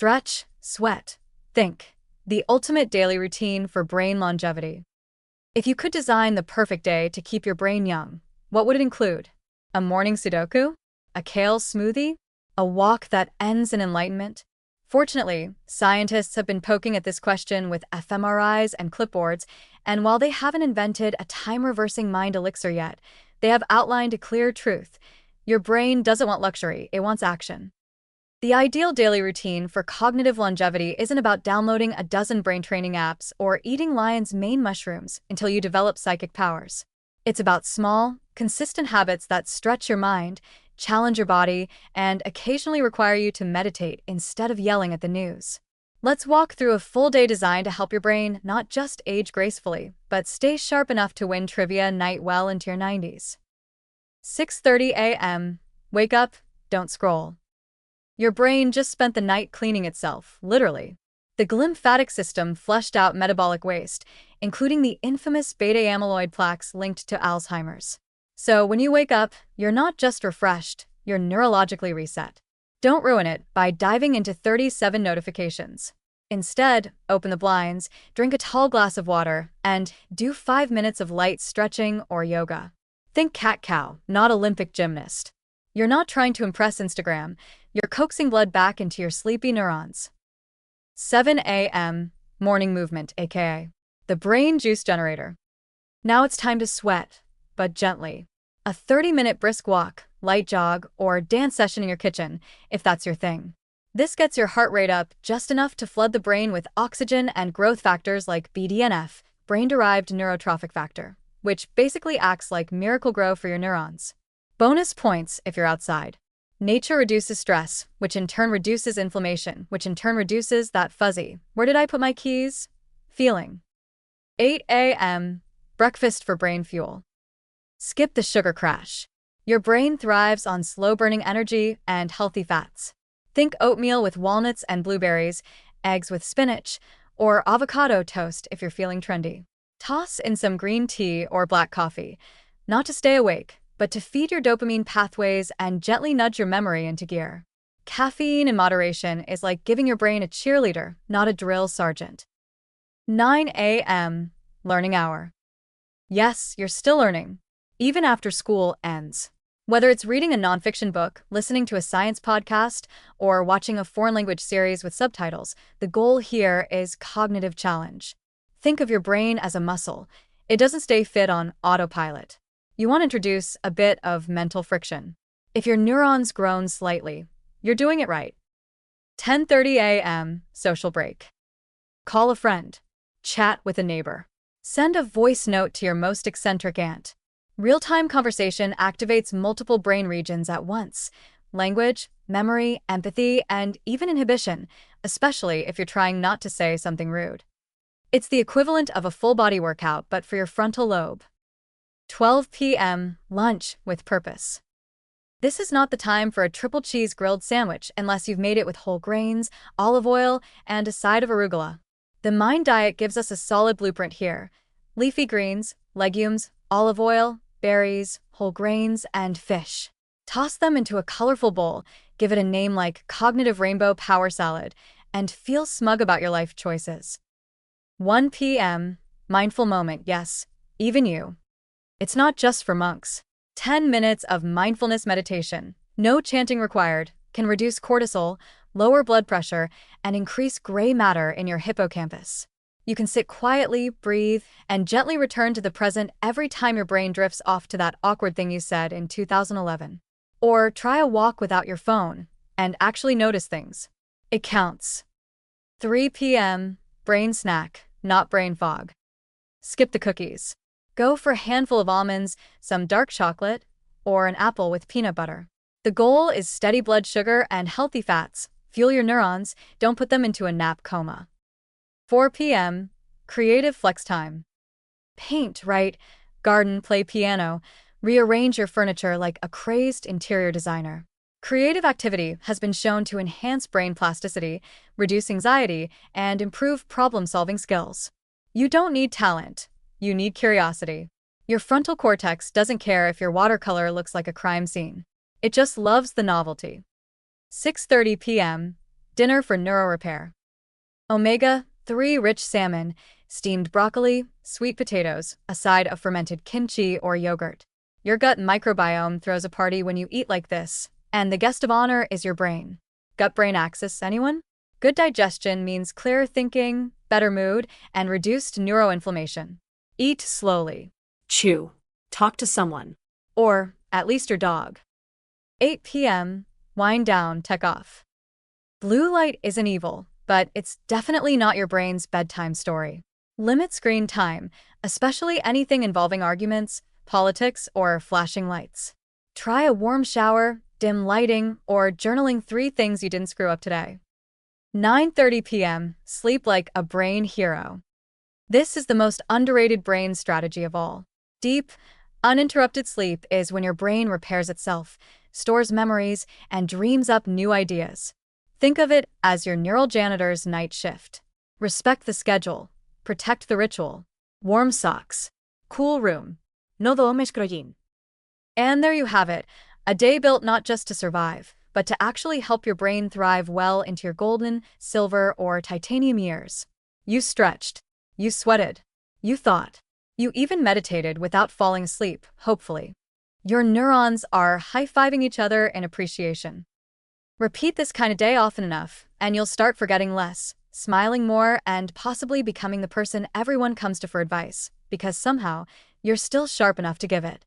Stretch, sweat, think. The ultimate daily routine for brain longevity. If you could design the perfect day to keep your brain young, what would it include? A morning Sudoku? A kale smoothie? A walk that ends in enlightenment? Fortunately, scientists have been poking at this question with fMRIs and clipboards, and while they haven't invented a time-reversing mind elixir yet, they have outlined a clear truth. Your brain doesn't want luxury, it wants action. The ideal daily routine for cognitive longevity isn't about downloading a dozen brain training apps or eating lion's mane mushrooms until you develop psychic powers. It's about small, consistent habits that stretch your mind, challenge your body, and occasionally require you to meditate instead of yelling at the news. Let's walk through a full day design to help your brain not just age gracefully, but stay sharp enough to win trivia night well into your 90s. 6:30 a.m. Wake up, don't scroll. Your brain just spent the night cleaning itself, literally. The glymphatic system flushed out metabolic waste, including the infamous beta-amyloid plaques linked to Alzheimer's. So when you wake up, you're not just refreshed, you're neurologically reset. Don't ruin it by diving into 37 notifications. Instead, open the blinds, drink a tall glass of water, and do 5 minutes of light stretching or yoga. Think cat-cow, not Olympic gymnast. You're not trying to impress Instagram, you're coaxing blood back into your sleepy neurons. 7 a.m. Morning movement, aka the brain juice generator. Now it's time to sweat, but gently. A 30-minute brisk walk, light jog, or dance session in your kitchen, if that's your thing. This gets your heart rate up just enough to flood the brain with oxygen and growth factors like BDNF, brain-derived neurotrophic factor, which basically acts like Miracle-Gro for your neurons. Bonus points if you're outside. Nature reduces stress, which in turn reduces inflammation, which in turn reduces that fuzzy, where did I put my keys? Feeling. 8 a.m. Breakfast for brain fuel. Skip the sugar crash. Your brain thrives on slow-burning energy and healthy fats. Think oatmeal with walnuts and blueberries, eggs with spinach, or avocado toast if you're feeling trendy. Toss in some green tea or black coffee, not to stay awake, but to feed your dopamine pathways and gently nudge your memory into gear. Caffeine in moderation is like giving your brain a cheerleader, not a drill sergeant. 9 a.m. Learning hour. Yes, you're still learning, even after school ends. Whether it's reading a nonfiction book, listening to a science podcast, or watching a foreign language series with subtitles, the goal here is cognitive challenge. Think of your brain as a muscle. It doesn't stay fit on autopilot. You want to introduce a bit of mental friction. If your neurons groan slightly, you're doing it right. 10:30 a.m. Social break. Call a friend. Chat with a neighbor. Send a voice note to your most eccentric aunt. Real-time conversation activates multiple brain regions at once: language, memory, empathy, and even inhibition, especially if you're trying not to say something rude. It's the equivalent of a full-body workout, but for your frontal lobe. 12 p.m. Lunch with purpose. This is not the time for a triple cheese grilled sandwich unless you've made it with whole grains, olive oil, and a side of arugula. The Mind Diet gives us a solid blueprint here: leafy greens, legumes, olive oil, berries, whole grains, and fish. Toss them into a colorful bowl, give it a name like Cognitive Rainbow Power Salad, and feel smug about your life choices. 1 p.m. Mindful moment, yes, even you. It's not just for monks. 10 minutes of mindfulness meditation, no chanting required, can reduce cortisol, lower blood pressure, and increase gray matter in your hippocampus. You can sit quietly, breathe, and gently return to the present every time your brain drifts off to that awkward thing you said in 2011. Or try a walk without your phone and actually notice things. It counts. 3 p.m. Brain snack, not brain fog. Skip the cookies. Go for a handful of almonds, some dark chocolate, or an apple with peanut butter. The goal is steady blood sugar and healthy fats. Fuel your neurons, don't put them into a nap coma. 4 p.m. Creative flex time. Paint, write, garden, play piano, rearrange your furniture like a crazed interior designer. Creative activity has been shown to enhance brain plasticity, reduce anxiety, and improve problem-solving skills. You don't need talent. You need curiosity. Your frontal cortex doesn't care if your watercolor looks like a crime scene. It just loves the novelty. 6:30 p.m. Dinner for neuro repair. Omega-3 rich salmon, steamed broccoli, sweet potatoes, a side of fermented kimchi or yogurt. Your gut microbiome throws a party when you eat like this, and the guest of honor is your brain. Gut-brain axis, anyone? Good digestion means clearer thinking, better mood, and reduced neuroinflammation. Eat slowly. Chew. Talk to someone. Or at least your dog. 8 p.m. Wind down, tech off. Blue light isn't evil, but it's definitely not your brain's bedtime story. Limit screen time, especially anything involving arguments, politics, or flashing lights. Try a warm shower, dim lighting, or journaling 3 things you didn't screw up today. 9:30 p.m. Sleep like a brain hero. This is the most underrated brain strategy of all. Deep, uninterrupted sleep is when your brain repairs itself, stores memories, and dreams up new ideas. Think of it as your neural janitor's night shift. Respect the schedule. Protect the ritual. Warm socks. Cool room. No duermes crollín. And there you have it, a day built not just to survive, but to actually help your brain thrive well into your golden, silver, or titanium years. You stretched. You sweated. You thought. You even meditated without falling asleep, hopefully. Your neurons are high-fiving each other in appreciation. Repeat this kind of day often enough, and you'll start forgetting less, smiling more, and possibly becoming the person everyone comes to for advice, because somehow, you're still sharp enough to give it.